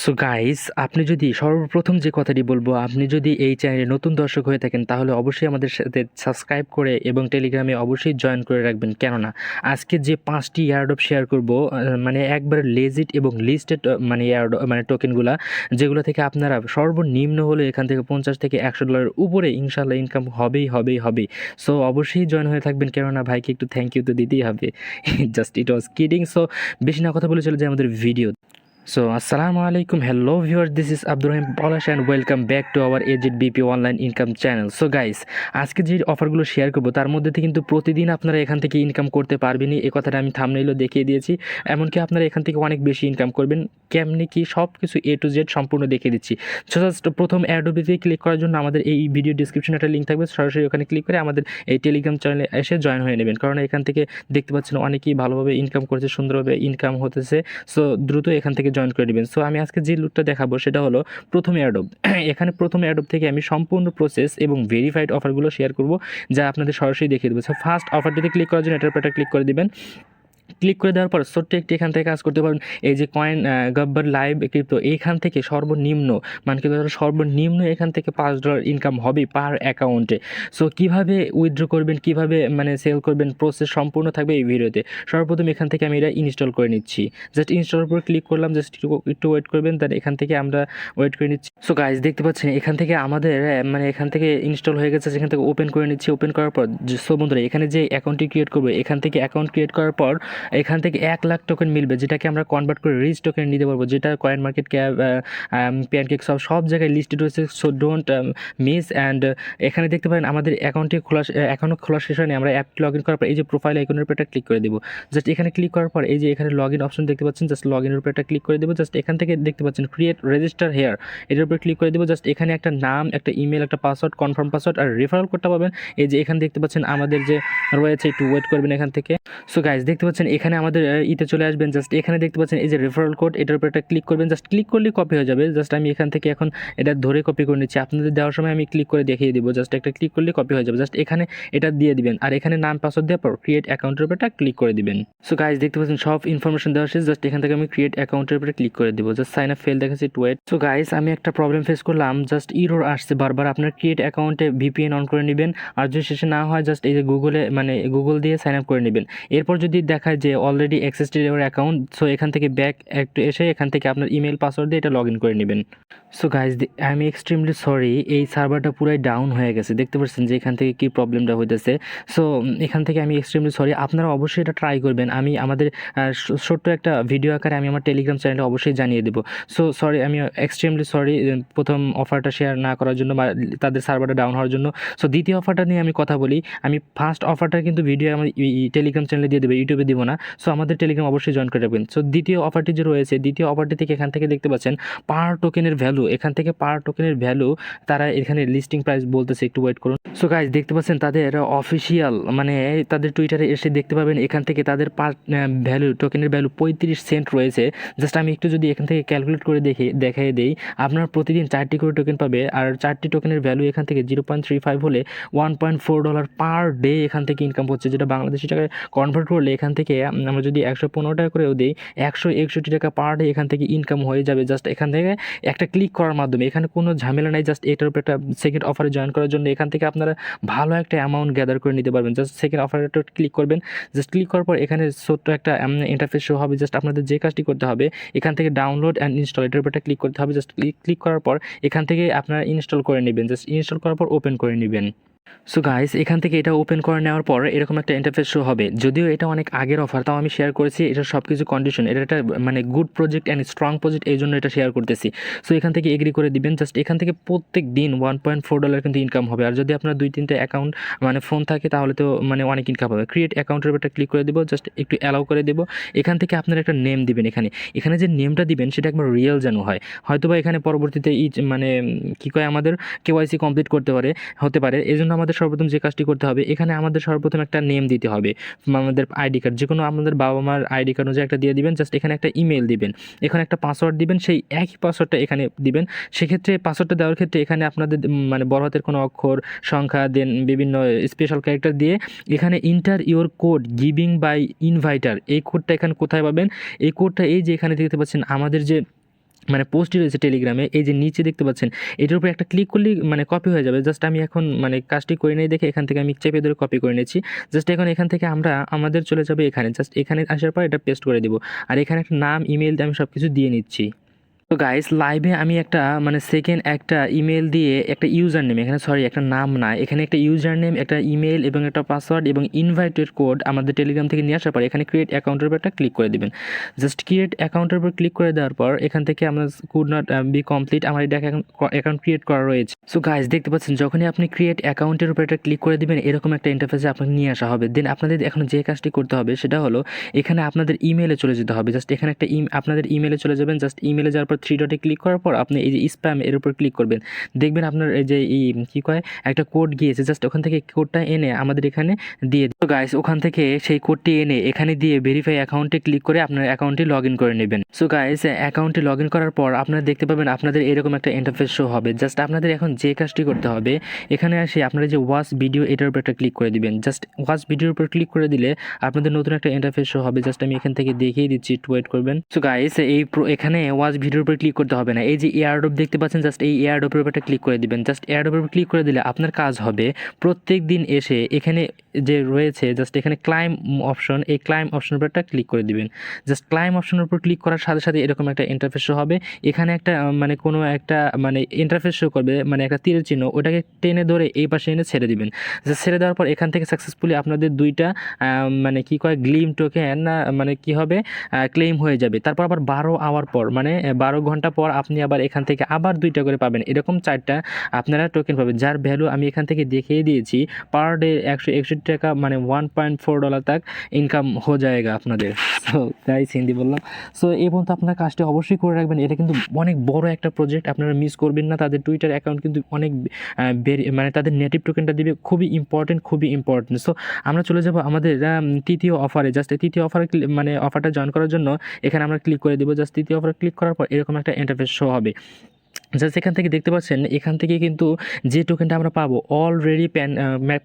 So guys, আপনি যদি সর্বপ্রথম যে কথাটি বলবো, আপনি যদি এই চ্যানেলে নতুন দর্শক হয়ে থাকেন তাহলে অবশ্যই আমাদের সাথে সাবস্ক্রাইব করে এবং টেলিগ্রামে অবশ্যই জয়েন করে রাখবেন। কেননা আজকে যে 5টি এয়ারড্রপ শেয়ার করব, মানে একবারে লেজিট এবং লিস্টেড মানে এয়ারড্রপ মানে টোকেনগুলা, যেগুলো থেকে আপনারা সর্বনিম্ন হলে এখান থেকে $50 থেকে $100 উপরে ইনশাল্লাহ ইনকাম হবেই। সো অবশ্যই জয়েন হয়ে থাকবেন, কেননা ভাইকে একটু থ্যাংক ইউ তো দিতেই হবে। Just it was kidding. So বেশি না কথা বলে চলে যায় আমাদের video. So, Assalamualaikum. Hello viewers, this is Abdur Rahim Polash and welcome back to our AZBP Online Income channel. So guys, আজকে যে অফারগুলো শেয়ার করব তার মধ্যে থেকে কিন্তু প্রতিদিন আপনারা এখান থেকে ইনকাম করতে পারবেনই, এই কথাটা আমি থাম্বনেইলও দেখিয়ে দিয়েছি। এমনকি আপনারা এখান থেকে অনেক বেশি ইনকাম করবেন। কেমনি কি সব কিছু A to Z সম্পূর্ণ দেখিয়ে দিচ্ছি। জাস্ট প্রথম অ্যাডোবিতে ক্লিক করার জন্য আমাদের এই ভিডিও ডিসক্রিপশনে একটা লিঙ্ক থাকবে, সরাসরি ওখানে ক্লিক করে আমাদের এই টেলিগ্রাম চ্যানেলে এসে জয়েন হয়ে নেবেন। কারণ এখান থেকে দেখতে পাচ্ছেন অনেকেই ভালোভাবে ইনকাম করছে, সুন্দরভাবে ইনকাম হতেছে। সো দ্রুত এখান থেকে জয়েন করে নেবেন। সো আমি আজকে যে লুটটা দেখাবো সেটা হলো প্রথম এয়ারড্রপ। এখানে প্রথম এয়ারড্রপ থেকে আমি সম্পূর্ণ প্রসেস এবং ভেরিফাইড অফারগুলো শেয়ার করব, যা আপনাদের সরাসরি দেখিয়ে দেবো। সো ফার্স্ট অফারটিতে ক্লিক করার জন্য এটার উপর একটা ক্লিক করে দিবেন। ক্লিক করে দেওয়ার পর ছোট্ট একটি এখান থেকে কাজ করতে পারেন। এই যে কয়েন গব্বর লাইভ ক্রিপ্টো, এইখান থেকে সর্বনিম্ন সর্বনিম্ন এখান থেকে $5 ইনকাম হবে পার অ্যাকাউন্টে। সো কীভাবে উইথড্র করবেন, কীভাবে মানে সেল করবেন, প্রসেস সম্পূর্ণ থাকবে এই ভিডিওতে। সর্বপ্রথম এখান থেকে আমি এটা ইনস্টল করে নিচ্ছি। জাস্ট ইনস্টলের উপর ক্লিক করলাম, জাস্ট একটু ওয়েট করবেন, দেন এখান থেকে আমরা ওয়েট করে নিচ্ছি। সো গাইজ দেখতে পাচ্ছেন এখান থেকে আমাদের মানে এখান থেকে ইনস্টল হয়ে গেছে, সেখান থেকে ওপেন করে নিচ্ছি। ওপেন করার পর সো বন্ধুরা, এখানে যে অ্যাকাউন্টটি ক্রিয়েট করবো, এখান থেকে অ্যাকাউন্ট ক্রিয়েট করার পর এখান থেকে 1 লাখ টোকেন মিলবে, যেটাকে আমরা কনভার্ট করে রিচ টোকেন নিতে পারবো, যেটা কয়েন মার্কেট ক্যাপ, প্যানকেক সব জায়গায় লিস্টেড রয়েছে। So don't miss. অ্যান্ড এখানে দেখতে পারেন আমাদের অ্যাকাউন্টটি এখনও খোলা শেষ হয়নি। আমরা অ্যাপ লগ ইন করার পর এই যে প্রোফাইল আইকনের উপর একটা ক্লিক করে দেবো। জাস্ট এখানে ক্লিক করার পর এই যে এখানে লগ ইন অপশন দেখতে পাচ্ছেন, জাস্ট লগ ইনের উপর একটা ক্লিক করে দেবো। জাস্ট এখান থেকে দেখতে পাচ্ছেন ক্রিয়েট রেজিস্টার হেয়ার, এটার উপর ক্লিক করে দেবো। জাস্ট এখানে একটা নাম, একটা ইমেল, একটা পাসওয়ার্ড, কনফার্ম পাসওয়ার্ড আর রেফারেল কোডটা পাবেন। এই যে এখানে দেখতে পাচ্ছেন আমাদের যে রয়েছে, একটু ওয়েট করবেন এখান থেকে। সো গাইজ দেখতে পাচ্ছেন এখানে আমাদের ইতে চলে আসবেন। জাস্ট এখানে দেখতে পাচ্ছেন এই যে রেফারেল কোড, এটার উপর একটা ক্লিক করবেন। জাস্ট ক্লিক করলেই কপি হয়ে যাবে। জাস্ট আমি এখান থেকে এখন এটা ধরে কপি করে নিচ্ছি, আপনাদের দেওয়ার সময় আমি ক্লিক করে দেখিয়ে দিব। জাস্ট একটা ক্লিক করলেই কপি হয়ে যাবে। জাস্ট এখানে এটা দিয়ে দিবেন, আর এখানে নাম পাসওয়ার্ড দেওয়ার পর ক্রিয়েট অ্যাকাউন্টের উপর একটা ক্লিক করে দিবেন। সো গাইজ দেখতে পাচ্ছেন সব ইনফরমেশন দেওয়া শেষ। জাস্ট এখান থেকে আমি ক্রিয়েট অ্যাকাউন্টের উপরে ক্লিক করে দিব। জাস্ট সাইন আপ ফেল দেখাচ্ছি, একটু ওয়েট। সো গাইজ আমি একটা প্রবলেম ফেস করলাম, জাস্ট ইরর আসছে বারবার। আপনার ক্রিয়েট অ্যাকাউন্টে VPN অন করে নেবেন, আর যদি শেষে না হয় জাস্ট এই যে গুগল দিয়ে সাইন আপ করে নেবেন। এরপর যদি দেখায় যে already existed your account, so এখান থেকে ব্যাক একটু এসে এখান থেকে আপনার ইমেল পাসওয়ার্ড দিয়ে এটা লগ ইন করে নেবেন। So guys I am extremely sorry, এই সার্ভারটা পুরাই ডাউন হয়ে গেছে। দেখতে পাচ্ছেন যে এখান থেকে কী প্রবলেমটা হইতেছে। সো এখান থেকে আমি এক্সট্রিমলি সরি, আপনারা অবশ্যই এটা ট্রাই করবেন। আমি আমাদের ছোট্ট একটা ভিডিও আকারে আমি আমার টেলিগ্রাম চ্যানেলে অবশ্যই জানিয়ে দেবো। সো সরি, আমি এক্সট্রিমলি সরি প্রথম অফারটা শেয়ার না করার জন্য বা তাদের সার্ভারটা ডাউন হওয়ার জন্য। সো দ্বিতীয় অফারটা নিয়ে আমি কথা বলি। আমি ফার্স্ট অফারটা কিন্তু ভিডিও আমার টেলিগ্রাম চ্যানেলে দিয়ে দেবো, ইউটিউবে দিব না। সো আমাদের টেলিগ্রাম অবশ্যই জয়েন করে রাখবেন। সো দ্বিতীয় অফারটি যে রয়েছে, দ্বিতীয় অফারটি থেকে এখান থেকে দেখতে পাচ্ছেন পার টোকেনের ভ্যালু, এখান থেকে পার টোকেনের ভ্যালু তারা এখানে লিস্টিং প্রাইস বলতেছে, একটু ওয়েট করুন। সো গাইজ দেখতে পাচ্ছেন তাদের অফিসিয়াল মানে তাদের টুইটারে এসে দেখতে পাবেন এখান থেকে তাদের পার ভ্যালু টোকেনের ভ্যালু 35 সেন্ট রয়েছে। জাস্ট আমি একটু যদি এখান থেকে ক্যালকুলেট করে দেখাই দেই, আপনার প্রতিদিন 4টি করে টোকেন পাবে, আর 4টি টোকেনের ভ্যালু এখান থেকে 0.35 হলে $1.4 পার ডে এখান থেকে ইনকাম হচ্ছে, যেটা বাংলাদেশি টাকায় কনভার্ট করলে এখান থেকে আমরা যদি 115 টাকা করেও দিই, 161 টাকা পার ডে এখান থেকে ইনকাম হয়ে যাবে। জাস্ট এখান থেকে একটা ক্লিক করার মাধ্যমে, এখানে কোনো ঝামেলা নাই। জাস্ট এটার উপর একটা সেকেন্ড অফারে জয়েন করার জন্য এখান থেকে আপনারা ভালো একটা অ্যামাউন্ট গ্যাদার করে নিতে পারবেন। জাস্ট সেকেন্ড অফারটা ক্লিক করবেন। জাস্ট ক্লিক করার পর এখানে ছোট্ট একটা ইন্টারফেস শো হবে। জাস্ট আপনাদের যে কাজটি করতে হবে, এখান থেকে ডাউনলোড অ্যান্ড ইনস্টল, এটার উপর একটা ক্লিক করতে হবে। জাস্ট ক্লিক করার পর এখান থেকে আপনারা ইনস্টল করে নেবেন। জাস্ট ইনস্টল করার পর ওপেন করে নেবেন। সো গাইস এখান থেকে এটা ওপেন করে নেওয়ার পর এরকম একটা ইন্টারফেস শো হবে। যদিও এটা অনেক আগের অফার, তাও আমি শেয়ার করেছি। এটা সব কিছু কন্ডিশন, এটা একটা মানে good project and strong project, এই জন্য এটা শেয়ার করতেছি। সো এখান থেকে এগ্রি করে দিবেন। জাস্ট এখান থেকে প্রত্যেক দিন $1.4 কিন্তু ইনকাম হবে। আর যদি আপনার 2-3টে অ্যাকাউন্ট মানে ফোন থাকে তাহলে তো মানে অনেক ইনকাম হবে। ক্রিয়েট অ্যাকাউন্টের উপর ক্লিক করে দেবো, জাস্ট একটু অ্যালাউ করে দেবো। এখান থেকে আপনার একটা নেম দিবেন। এখানে যে নেমটা দিবেন সেটা একবার রিয়েল যেন হয়। হয়তোবা এখানে পরবর্তীতে মানে কী কয় আমাদের KYC কমপ্লিট হতে পারে। এই জন্য আমাদের সর্বপ্রথম যে কাজটি করতে হবে, এখানে আমাদের সর্বপ্রথম একটা নেম দিতে হবে। আমাদের আইডি কার্ড, যে কোনো আমাদের বাবা মার আইডি কার্ড অনুযায়ী একটা দিয়ে দিবেন। জাস্ট এখানে একটা ইমেল দিবেন, এখানে একটা পাসওয়ার্ড দিবেন, সেই একই পাসওয়ার্ডটা এখানে দিবেন। সেক্ষেত্রে পাসওয়ার্ডটা দেওয়ার ক্ষেত্রে এখানে আপনাদের মানে বড় হাতের কোনো অক্ষর, সংখ্যা, দেন বিভিন্ন স্পেশাল ক্যারেক্টার দিয়ে এখানে enter your code giving by inviter, এই কোডটা এখানে কোথায় পাবেন? এই কোডটা এই যে এখানে দেখতে পাচ্ছেন আমাদের যে মানে পোস্টই রয়েছে টেলিগ্রামে, এই যে নিচে দেখতে পাচ্ছেন এটার উপরে একটা ক্লিক করলেই মানে কপি হয়ে যাবে। জাস্ট আমি এখন মানে কাজটি করে নেই দেখে এখান থেকে আমি চেপে ধরে কপি করে নিয়েছি। জাস্ট এখন এখান থেকে আমরা আমাদের চলে যাবে এখানে, জাস্ট এখানে আসার পর এটা পেস্ট করে দেবো। আর এখানে একটা নাম, ইমেল আমি সব কিছু দিয়ে নিচ্ছি। তো গাইস লাইভে আমি একটা মানে সেকেন্ড একটা ইমেল দিয়ে একটা ইউজার নেম, এখানে সরি একটা নাম না, এখানে একটা ইউজার নেম, একটা ইমেল এবং একটা পাসওয়ার্ড এবং ইনভাইটের কোড আমাদের টেলিগ্রাম থেকে নিয়ে আসার পর এখানে ক্রিয়েট অ্যাকাউন্টের উপর একটা ক্লিক করে দেবেন। জাস্ট ক্রিয়েট অ্যাকাউন্টের উপর ক্লিক করে দেওয়ার পর এখান থেকে আমরা কুড নট বি কমপ্লিট, আমার এটা অ্যাকাউন্ট ক্রিয়েট করা রয়েছে। সো গাইস দেখতে পাচ্ছেন যখনই আপনি ক্রিয়েট অ্যাকাউন্টের উপর একটা ক্লিক করে দেবেন এরকম একটা ইন্টারফেসে আপনাকে নিয়ে আসা হবে। দেন আপনাদের এখন যে কাজটি করতে হবে সেটা হলো এখানে আপনাদের ইমেলে চলে যেতে হবে। জাস্ট এখানে একটা আপনাদের ইমেলে চলে যাবেন। জাস্ট ইমেলে যাওয়ার পর 3 ডটে ক্লিক করার পর আপনি এই যে স্প্যাম এর উপর ক্লিক করবেন। দেখবেন আপনার এই যে কী কয় একটা কোড গিয়েছে, জাস্ট ওখান থেকে কোডটা এনে আমাদের এখানে দিয়ে তো গাইস ওখান থেকে সেই কোডটি এনে এখানে দিয়ে ভেরিফাই অ্যাকাউন্টে ক্লিক করে আপনার অ্যাকাউন্টটি লগ ইন করে নেবেন। সো গাইস অ্যাকাউন্টে লগ ইন করার পর আপনারা দেখতে পাবেন আপনাদের এরকম একটা ইন্টারফেস শো হবে। জাস্ট আপনাদের এখন যে কাজটি করতে হবে এখানে আসে আপনারা যে ওয়াচ ভিডিও এটার উপর একটা ক্লিক করে দিবেন। জাস্ট ওয়াচ ভিডিওর উপর ক্লিক করে দিলে আপনাদের নতুন একটা ইন্টারফেস শো হবে। জাস্ট আমি এখান থেকে দেখিয়ে দিচ্ছি, একটু ওয়েট করবেন। সো গাইস এখানে ওয়াচ ভিডিওর উপর ক্লিক করতে হবে না, এই যে এয়ারড্রপ দেখতে পাচ্ছেন জাস্ট এই এয়ারড্রপের উপর একটা ক্লিক করে দিবেন। জাস্ট এয়ারড্রপের উপর ক্লিক করে দিলে আপনার কাজ হবে প্রত্যেক দিন এসে এখানে যে রয়েছে জাস্ট এখানে ক্লাইম অপশন, এই ক্লাইম অপশনের উপর একটা ক্লিক করে দিবেন। জাস্ট ক্লাইম অপশনের উপর ক্লিক করার সাথে সাথে এরকম একটা ইন্টারফেস শো হবে। এখানে একটা মানে কোনো একটা মানে ইন্টারফেস শো করবে, মানে একটা তীরের চিহ্ন, ওটাকে টেনে ধরে এই পাশে এনে ছেড়ে দিবেন। জাস্ট ছেড়ে দেওয়ার পর এখান থেকে সাকসেসফুলি আপনাদের দুইটা মানে কী কয় গ্লিম টোকেন মানে কী হবে ক্লেম হয়ে যাবে। তারপর আবার 12 আওয়ার পর মানে 12 ঘন্টা পর আপনি আবার এখান থেকে আবার 2টা করে পাবেন, এরকম 4টা আপনারা টোকেন পাবেন, যার ভ্যালু আমি এখান থেকে দেখিয়ে দিয়েছি পার ডে 161 টাকা, মানে $1.4 तक ইনকাম হয়ে যায়গা আপনাদের। সো গাইস হিন্দি বললাম। সো এই পর্যন্ত আপনার কাজটি অবশ্যই করে রাখবেন, এটা কিন্তু অনেক বড় একটা প্রজেক্ট, আপনারা মিস করবেন না। তাদের টুইটার অ্যাকাউন্ট কিন্তু অনেক মানে তাদের নেটিভ টোকেনটা দিবে, খুবই ইম্পর্টেন্ট। সো আমরা চলে যাব আমাদের তৃতীয় অফারে। জাস্ট তৃতীয় অফারে মানে অফারটা জয়েন করার জন্য এখানে আমরা ক্লিক করে দেবো। জাস্ট তৃতীয় অফারে ক্লিক করার পর এরকম একটা ইন্টারফেস শো হবে। জাস্ট এখান থেকে দেখতে পাচ্ছেন এখান থেকে কিন্তু যে টোকেনটা আমরা পাবো অলরেডি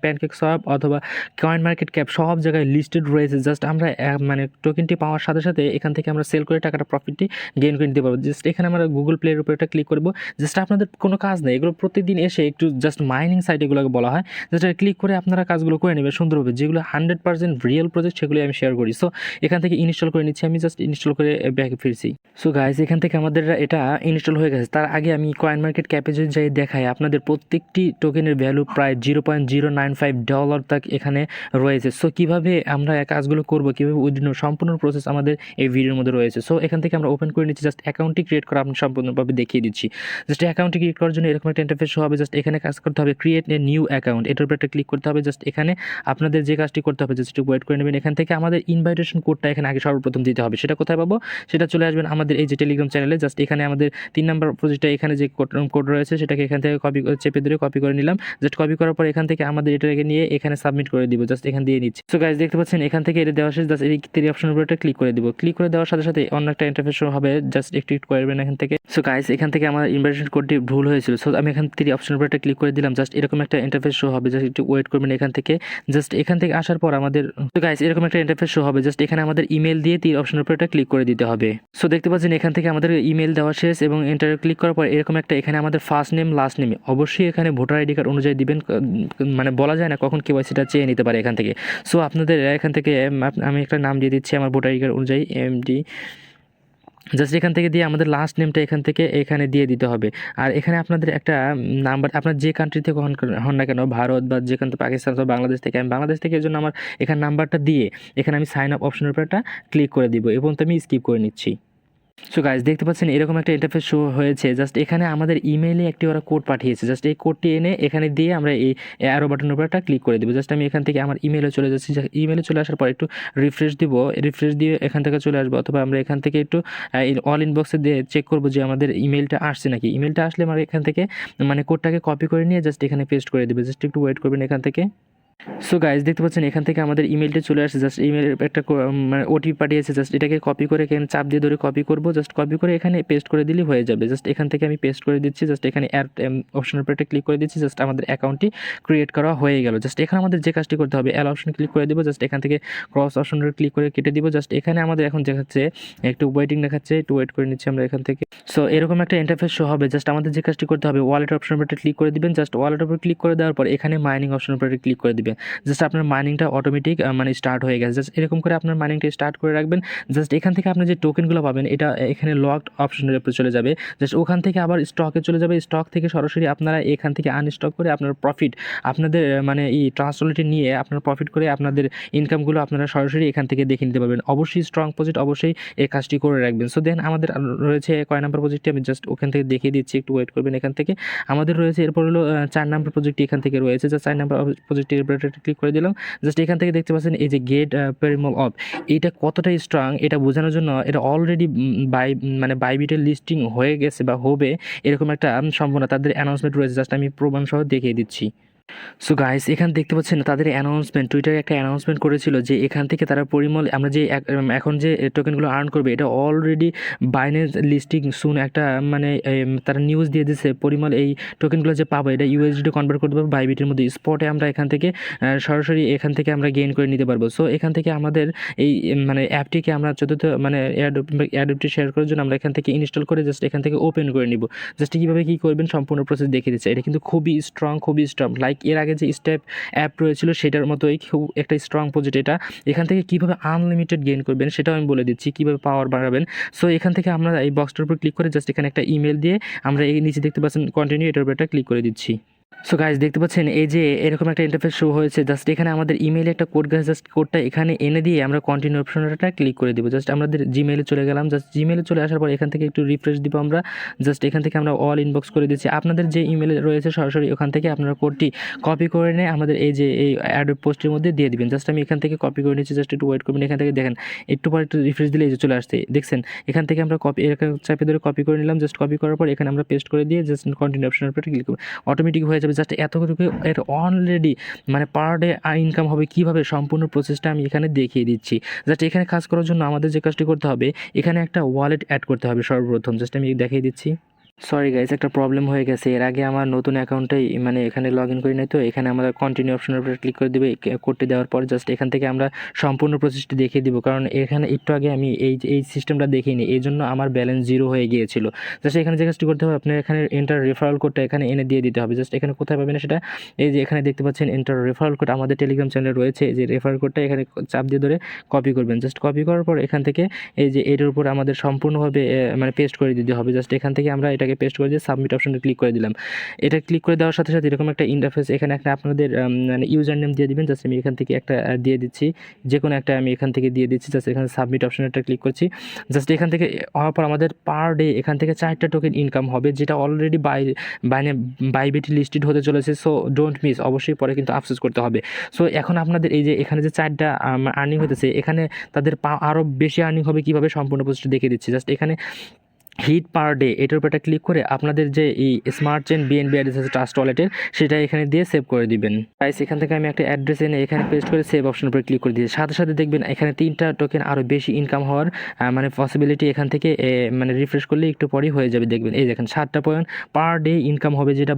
প্যানকেক সোয়াপ অথবা কয়েন মার্কেট ক্যাপ সব জায়গায় লিস্টেড রয়েছে। জাস্ট আমরা মানে টোকেনটি পাওয়ার সাথে সাথে এখান থেকে আমরা সেল করে টাকাটা প্রফিটটি গেইন করে নিতে পারবো। জাস্ট এখানে আমরা গুগল প্লের উপর একটা ক্লিক করবো। জাস্ট আপনাদের কোনো কাজ নেই, এগুলো প্রতিদিন এসে একটু জাস্ট মাইনিং সাইট এগুলোকে বলা হয়। জাস্ট ক্লিক করে আপনারা কাজগুলো করে নেবেন সুন্দরভাবে, যেগুলো 100% রিয়েল প্রজেক্ট সেগুলো আমি শেয়ার করি। সো এখান থেকে ইনস্টল করে নিচ্ছি, আমি জাস্ট ইনস্টল করে ব্যাকে ফিরছি। সো গাইস এখান থেকে আমাদের এটা ইনস্টল হয়ে গেছে। তার আগে আমি কয়েন মার্কেট ক্যাপে যদি যাই দেখাই আপনাদের প্রত্যেকটি টোকেনের ভ্যালু প্রায় $0.095 तक এখানে রয়েছে। সো কীভাবে আমরা কাজগুলো করবো, কীভাবে উইথড্র সম্পূর্ণ প্রসেস আমাদের এই ভিডিওর মধ্যে রয়েছে। সো এখান থেকে আমরা ওপেন করে নিচ্ছি, জাস্ট অ্যাকাউন্টটি ক্রিয়েট করা আপনি সম্পূর্ণভাবে দেখিয়ে দিচ্ছি। জাস্ট অ্যাকাউন্টটি ক্রিয়েট করার জন্য এরকম একটা ইন্টারফেস শো হবে। জাস্ট এখানে কাজ করতে হবে ক্রিয়েট এ নিউ অ্যাকাউন্ট, এটার উপর একটা ক্লিক করতে হবে। জাস্ট এখানে আপনাদের যে কাজটি করতে হবে জাস্ট একটু ওয়েট করে নেবেন। এখান থেকে আমাদের ইনভাইটেশন কোডটা এখানে আগে সর্বপ্রথম দিতে হবে। সেটা কোথায় পাবো, সেটা চলে আসবেন আমাদের এই যে টেলিগ্রাম চ্যানেলে। জাস্ট এখানে আমাদের 3 নাম্বার প্রজেক্টটা এখানে যে কোড রয়েছে সেটাকে এখান থেকে চেপে ধরে কপি করে নিলাম। জাস্ট কপি করার পর এখান থেকে আমাদের এটাকে নিয়ে এখানে সাবমিট করে দিব। জাস্ট এখান দিয়ে নিচ্ছি। সো গাইস দেখতে পাচ্ছেন এখান থেকে এটা দেওয়া শেষ। জাস্ট এই 3 অপশনের উপর একটা ক্লিক করে দিব। ক্লিক করে দেওয়ার সাথে সাথে অন্য একটা ইন্টারফেস শো হবে। জাস্ট একটু করবেন এখান থেকে। সো গাইস এখান থেকে আমার ইনভাইটেশন কোডটি ভুল হয়েছিল। সো আমি এখান 3 অপশনের উপর একটা ক্লিক করে দিলাম। জাস্ট এরকম একটা ইন্টারফেস শো হবে। জাস্ট একটু ওয়েট করবেন এখান থেকে। জাস্ট এখান থেকে আসার পর আমাদের তো গাইস এরকম একটা ইন্টারফেস শো হবে। জাস্ট এখানে আমাদের ইমেল দিয়ে 3 অপশনের উপর একটা ক্লিক করে দিতে হবে। সো দেখতে পাচ্ছেন এখান থেকে আমাদের ইমেল দেওয়া শেষ এবং এন্টার ক্লিক করার পর এরকম একটা এখানে আমাদের ফার্স্ট নেম লাস্ট নেম অবশ্যই এখানে ভোটার আইডি কার্ড অনুযায়ী দিবেন, মানে বলা যায় না কখন কেওয়াইসিটা চেয়ে নিতে পারে এখান থেকে। সো আপনাদের এখান থেকে আমি একটা নাম দিয়ে দিচ্ছি আমার ভোটার আইডি কার্ড অনুযায়ী এমডি। জাস্ট এখান থেকে দিয়ে আমাদের লাস্ট নেমটা এখান থেকে এখানে দিয়ে দিতে হবে। আর এখানে আপনাদের একটা নাম্বার, আপনার যে কান্ট্রি থেকে হন না কেন, ভারত বা যেখান থেকে পাকিস্তান অথবা বাংলাদেশ থেকে, আমি বাংলাদেশ থেকে, এর জন্য আমার এখানে নাম্বারটা দিয়ে এখানে আমি সাইন আপ অপশনের উপর একটা ক্লিক করে দিব এবং আমি স্কিপ করে নিচ্ছি। সো গাইস দেখতে পাচ্ছেন এরকম একটা ইন্টারফেস শো হয়েছে। জাস্ট এখানে আমাদের ইমেইলে একটি ওরা কোড পাঠিয়েছে। জাস্ট এই কোডটি এনে এখানে দিয়ে আমরা এই অ্যারো বাটনের উপর একটা ক্লিক করে দেবো। জাস্ট আমি এখান থেকে আমার ইমেইলে চলে যাচ্ছি। ইমেইলে চলে আসার পর একটু রিফ্রেশ দিব, রিফ্রেশ দিয়ে এখান থেকে চলে আসবো, অথবা আমরা এখান থেকে একটু অল ইনবক্সে দিয়ে চেক করবো যে আমাদের ইমেইলটা আসছে নাকি। ইমেইলটা আসলে আমরা এখান থেকে মানে কোডটাকে কপি করে নিয়ে জাস্ট এখানে পেস্ট করে দেবো। জাস্ট একটু ওয়েট করবেন এখান থেকে। সো গাইজ দেখতে পাচ্ছেন এখান থেকে আমাদের ইমেলটা চলে আসছে। জাস্ট ইমেলের একটা মানে ওটিপি পাঠিয়েছে। জাস্ট এটাকে কপি করে এখানে চাপ দিয়ে ধরে কপি করব। জাস্ট কপি করে এখানে পেস্ট করে দিলেই হয়ে যাবে। জাস্ট এখান থেকে আমি পেস্ট করে দিচ্ছি। জাস্ট এখানে অ্যাড অপশনের উপর একটা ক্লিক করে দিচ্ছি। জাস্ট আমাদের অ্যাকাউন্টটি ক্রিয়েট করা হয়ে গেল। জাস্ট এখানে আমাদের যে কাজটি করতে হবে, অ্যাল অপশন ক্লিক করে দেবো। জাস্ট এখান থেকে ক্রস অপশনের ক্লিক করে কেটে দিব। জাস্ট এখানে আমাদের এখন দেখাচ্ছে একটু ওয়েটিং দেখাচ্ছে, একটু ওয়েট করে নিচ্ছি আমরা এখান থেকে। সো এরকম একটা ইন্টারফেস শো হবে। জাস্ট আমাদের যে কাজটি করতে হবে, ওয়ালেট অপশনের উপর ক্লিক করে দিবেন। জাস্ট ওয়ালেটের উপর ক্লিক করে দেওয়ার পর এখানে মাইনিং অপশনের উপর ক্লিক করে দিবেন। জাস্ট আপনার মাইনিংটা অটোমেটিক মানে স্টার্ট হয়ে গেছে। জাস্ট এরকম করে আপনার মাইনিংটা স্টার্ট করে রাখবেন। জাস্ট এখান থেকে আপনি যে টোকেনগুলো পাবেন এটা এখানে লকড অপশনের উপরে চলে যাবে। জাস্ট ওখান থেকে আবার স্টকে চলে যাবে। স্টক থেকে সরাসরি আপনারা এখান থেকে আনস্টক করে আপনার প্রফিট আপনাদের মানে এই ট্রান্সফারটি নিয়ে আপনার প্রফিট করে আপনাদের ইনকামগুলো আপনারা সরাসরি এখান থেকে দেখে নিতে পারবেন। অবশ্যই স্ট্রং প্রজেক্ট, অবশ্যই এই কাজটি করে রাখবেন। সো দেন আমাদের রয়েছে কয় নাম্বার প্রজেক্টটি আমি জাস্ট ওখান থেকে দেখিয়ে দিচ্ছি, একটু ওয়েট করবেন। এখান থেকে আমাদের রয়েছে এরপর হলো 4 নাম্বার প্রজেক্টটি এখান থেকে রয়েছে। জাস্ট 4 নাম্বার প্রজেক্টের উপরে ক্লিক করে দিলাম। জাস্ট এখান থেকে দেখতে পাচ্ছেন এই যে গেট পেরিমল অফ, এইটা কতটা স্ট্রং এটা বোঝানোর জন্য এটা অলরেডি মানে বাইবিটের লিস্টিং হয়ে গেছে বা হবে এরকম একটা সম্ভাবনা তাদের অ্যানাউন্সমেন্ট রয়েছে। জাস্ট আমি প্রমাণ সহ দেখিয়ে দিচ্ছি। সো গাইস এখানে দেখতে পাচ্ছেন তাদের অ্যানাউন্সমেন্ট, টুইটারে একটা অ্যানাউন্সমেন্ট করেছিল যে এখান থেকে তারা পরিমল আমরা যে এখন যে টোকেনগুলো আর্ন করবে এটা অলরেডি বাইন্যান্স লিস্টিং সুন একটা মানে তারা নিউজ দিয়ে দিচ্ছে। পরিমল এই টোকেনগুলো যে পাবো এটা ইউএসডি কনভার্ট করতে পারবো বাইবিটের মধ্যে স্পটে আমরা এখান থেকে সরাসরি এখান থেকে আমরা গেইন করে নিতে পারবো। সো এখান থেকে আমাদের এই মানে অ্যাপটিকে আমরা চতুর্থ মানে অ্যাডপ্টটি শেয়ার করার জন্য আমরা এখান থেকে ইনস্টল করে জাস্ট এখান থেকে ওপেন করে নিব। জাস্ট কীভাবে কী করবেন সম্পূর্ণ প্রসেস দেখিয়ে দিচ্ছে। এটা কিন্তু খুবই স্ট্রং লাইক এর আগে যে স্টেপ অ্যাপ রয়েছিল সেটার মতোই খুব একটা স্ট্রং প্রজেক্ট এটা। এখান থেকে কীভাবে আনলিমিটেড গেইন করবেন সেটাও আমি বলে দিচ্ছি, কীভাবে পাওয়ার বাড়াবেন। সো এখান থেকে আমরা এই বক্সটার উপর ক্লিক করে জাস্ট এখানে একটা ইমেল দিয়ে আমরা এই নিচে দেখতে পাচ্ছেন কন্টিনিউ, এটার উপর একটা ক্লিক করে দিচ্ছি। সো গাইজ দেখতে পাচ্ছেন এই যে এরকম একটা ইন্টারফেস শো হয়েছে। জাস্ট এখানে আমাদের ইমেইলে একটা কোড গেছে। জাস্ট কোডটা এখানে এনে দিয়ে আমরা কন্টিনিউ অপশনটা ক্লিক করে দিব। জাস্ট আমাদের জিমেইলে চলে গেলাম। জাস্ট জিমেইলে চলে আসার পর এখান থেকে একটু রিফ্রেশ দিব আমরা। জাস্ট এখান থেকে আমরা অল ইনবক্স করে দিচ্ছি। আপনাদের যে ইমেইলে রয়েছে সরাসরি ওখান থেকে আপনারা কোডটি কপি করে নিয়ে আমাদের এই যে এই অ্যাড পোস্টের মধ্যে দিয়ে দিবেন। জাস্ট আমি এখান থেকে কপি করে নিচ্ছি। জাস্ট একটু ওয়েট করবেন। এখান থেকে দেখেন একটু পর একটু রিফ্রেশ দিলে এই যে চলে আসছে দেখছেন। এখান থেকে আমরা কপি চাপে ধরে কপি করে নিলাম। জাস্ট কপি করার পর এখানে আমরা পেস্ট করে দিয়ে জাস্ট কন্টিনিউ অপশনের উপর ক্লিক করব, অটোমেটিক হয়ে যাবে। জাস্ট এতটুকু এর অলরেডি মানে পার ডে ইনকাম হবে কীভাবে সম্পূর্ণ প্রসেসটা আমি এখানে দেখিয়ে দিচ্ছি। জাস্ট এখানে কাজ করার জন্য আমাদের যে কাজটি করতে হবে এখানে একটা ওয়ালেট অ্যাড করতে হবে সর্বপ্রথম। জাস্ট আমি দেখিয়ে দিচ্ছি। সরি গাইজ একটা প্রবলেম হয়ে গেছে। এর আগে আমার নতুন অ্যাকাউন্টেই মানে এখানে লগ ইন করি নাই, তো এখানে আমরা কন্টিনিউ অপশনের উপরে ক্লিক করে দেবে। করতে দেওয়ার পর জাস্ট এখান থেকে আমরা সম্পূর্ণ প্রসেসটি দেখিয়ে দিব, কারণ এখানে একটু আগে আমি এই সিস্টেমটা দেখিনি, এই জন্য আমার ব্যালেন্স জিরো হয়ে গিয়েছিল। জাস্ট এখানে যে কাজটি করতে হবে আপনার এখানে এন্টার রেফারেল কোডটা এখানে এনে দিয়ে দিতে হবে। জাস্ট এখানে কোথায় পাবেন সেটা এই যে এখানে দেখতে পাচ্ছেন এন্টার রেফারেল কোড আমাদের টেলিগ্রাম চ্যানেলে রয়েছে। যে রেফারেল কোডটা এখানে চাপ দিয়ে ধরে কপি করবেন। জাস্ট কপি করার পর এখান থেকে এই যে এটার উপর আমাদের সম্পূর্ণভাবে মানে পেস্ট করে দিতে হবে। জাস্ট এখান থেকে আমরা এটাকে পেস্ট করে দিয়ে সাবমিট অপশনে ক্লিক করে দিলাম। এটা ক্লিক করে দেওয়ার সাথে সাথে এরকম একটা ইন্টারফেস এখানে একটা আপনাদের মানে ইউজার নেম দিয়ে দিবেন। জাস্ট আমি এখান থেকে একটা দিয়ে দিচ্ছি, যে কোনো একটা আমি এখান থেকে দিয়ে দিচ্ছি। জাস্ট এখানে সাবমিট অপশনটা ক্লিক করছি। জাস্ট এখান থেকে হওয়ার পর আমাদের পার ডে এখান থেকে 4টা টোকেন ইনকাম হবে, যেটা অলরেডি বাইবিটি লিস্টেড হতে চলেছে। সো ডোন্ট মিস, অবশ্যই পরে কিন্তু আফসোস করতে হবে। সো এখন আপনাদের এই যে এখানে যে 4টা আর্নিং হতেছে এখানে তাদের আরও বেশি আর্নিং হবে কীভাবে সম্পূর্ণ প্রসেসটা দেখিয়ে দিচ্ছি। জাস্ট এখানে হিট পার ডে এটার উপর একটা ক্লিক করে আপনাদের যে এই স্মার্ট চেন বিএনবি অ্যাড্রেস আছে ট্রাস্ট ওয়ালেটের সেটা এখানে দিয়ে সেভ করে দিবেন। গাইস এখান থেকে আমি একটা অ্যাড্রেস এনে এখানে পেস্ট করে সেভ অপশনের উপর ক্লিক করে দিয়ে সাথে সাথে দেখবেন এখানে 3টা টোকেন আরও বেশি ইনকাম হওয়ার মানে পসিবিলিটি এখান থেকে মানে রিফ্রেশ করলে একটু পরেই হয়ে যাবে। দেখবেন এই দেখেন 7টা পয়েন্ট পার ডে ইনকাম হবে, যেটা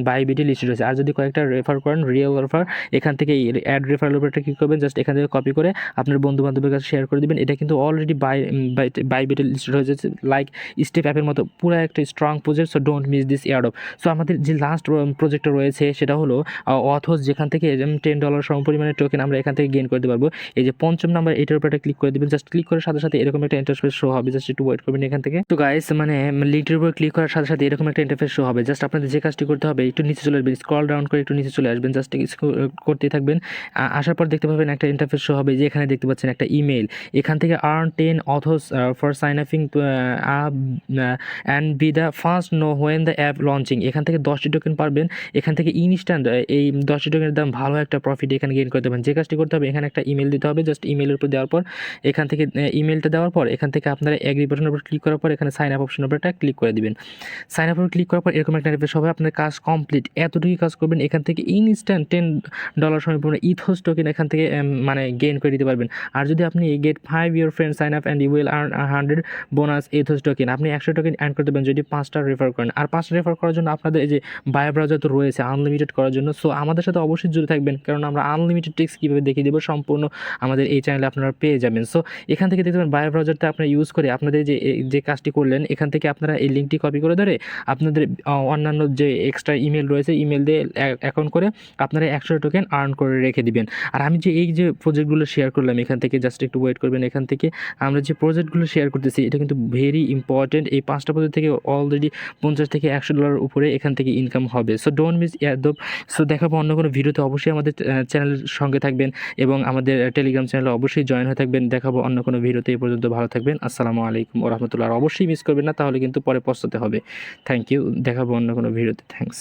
বাইবিটি লিস্টেড হয়েছে। আর যদি কয়েকটা রেফার করেন রিয়েল রেফার এখান থেকে অ্যাড রেফারের উপর একটা ক্লিক করবেন। জাস্ট এখান থেকে কপি করে আপনার বন্ধু বান্ধবের কাছে শেয়ার করে দেবেন। এটা কিন্তু অলরেডি বাইবিটি লিস্টেড হয়ে যাচ্ছে লাইক স্টেপ অ্যাপের মতো পুরো একটা strong project. So don't miss this airdrop. So আমাদের যে লাস্ট প্রজেক্টটা রয়েছে সেটা হলো অথচ, যেখান থেকে $10 সমপরিমাণের টোকেন আমরা এখান থেকে গেইন করতে পারবো। এই যে 5ম নাম্বার এটার উপর একটা ক্লিক করে দেবেন। জাস্ট ক্লিক করার সাথে সাথে এরকম একটা ইন্টারফেস শো হবে। জাস্ট একটু ওয়েট করবেন এখান থেকে। তো গাইস মানে লিঙ্কটির উপর ক্লিক করার সাথে সাথে এরকম একটা ইন্টারফেস শো হবে। জাস্ট আপনাদের যে কাজটি করতে হবে একটু নিচে চলে আসবেন, স্ক্রল ডাউন করে একটু নিচে চলে আসবেন। জাস্ট করতেই থাকবেন। আসার পর দেখতে পাবেন একটা ইন্টারফেস শো হবে, যে এখানে দেখতে পাচ্ছেন একটা ইমেল। এখান থেকে আর্ন 10 অথচ for sign upping and be the first know when the app launching. এখান থেকে 10টি টোকেন পারবেন, এখান থেকে ইনস্ট্যান্ট এই 10টি টোকেনের দাম ভালো একটা প্রফিট এখানে গেইন করতে পারেন। যে কাজটি করতে হবে, এখানে একটা ইমেল দিতে হবে, জাস্ট ইমেলের উপর দেওয়ার পর এখান থেকে ইমেলটা দেওয়ার পর এখান থেকে আপনারা এগ্রি বাটনের উপর ক্লিক করার পর এখানে সাইন আপ অপশনের উপর একটা ক্লিক করে দিবেন। সাইন আপে ক্লিক করার পর এরকম একটা ইন্টারফেস হবে, আপনার কাজ কমপ্লিট, এতটুকুই কাজ করবেন। এখান থেকে ইনস্ট্যান্ট $10 সম্পূর্ণ ইথোস টোকেন এখান থেকে মানে গেইন করে দিতে পারবেন। আর যদি আপনি get 5 your friend sign up and you will earn 100 bonus Ethos token, আপনি 100 টোকেন আর্ন করতে পারবেন যদি 5টা রেফার করেন। আর 5টা রেফার করার জন্য আপনাদের এই যে বায়ো ব্রাউজার তো রয়েছে আনলিমিটেড করার জন্য। সো আমাদের সাথে অবশ্যই জুড়ে থাকবেন, কারণ আমরা আনলিমিটেড ট্রিক্স কীভাবে দেখিয়ে দেবো সম্পূর্ণ আমাদের এই চ্যানেলে আপনারা পেয়ে যাবেন। সো এখান থেকে দেখতে পাবেন বায়ো ব্রাউজারটা আপনারা ইউজ করে আপনাদের যে কাজটি করলেন, এখান থেকে আপনারা এই লিঙ্কটি কপি করে ধরে আপনাদের অন্যান্য যে এক্সট্রা ইমেল রয়েছে, ইমেল দিয়ে অ্যাকাউন্ট করে আপনারা 100 টোকেন আর্ন করে রেখে দিবেন। আর আমি যে এই যে প্রজেক্টগুলো শেয়ার করলাম, এখান থেকে জাস্ট একটু ওয়েট করবেন। এখান থেকে আমরা যে প্রজেক্টগুলো শেয়ার করতেছি এটা কিন্তু ভেরি ইম্পর্টেন্ট। এই 5টা প্রজেক্ট থেকে অলরেডি $50 থেকে $100 উপরে এখান থেকে ইনকাম হবে। So don't miss airdrop. So দেখাবো অন্য কোনো ভিডিওতে, অবশ্যই আমাদের চ্যানেলের সঙ্গে থাকবেন এবং আমাদের টেলিগ্রাম চ্যানেলে অবশ্যই জয়েন হয়ে থাকবেন। দেখাবো অন্য কোনো ভিডিওতে। এই পর্যন্ত ভালো থাকবেন। আসসালামু আলাইকুম ওয়া রাহমাতুল্লাহ। আর অবশ্যই মিস করবেন না, তাহলে কিন্তু পরে পস্তাতে হবে। Thank you. দেখাবো অন্য কোনো ভিডিওতে। থ্যাংকস।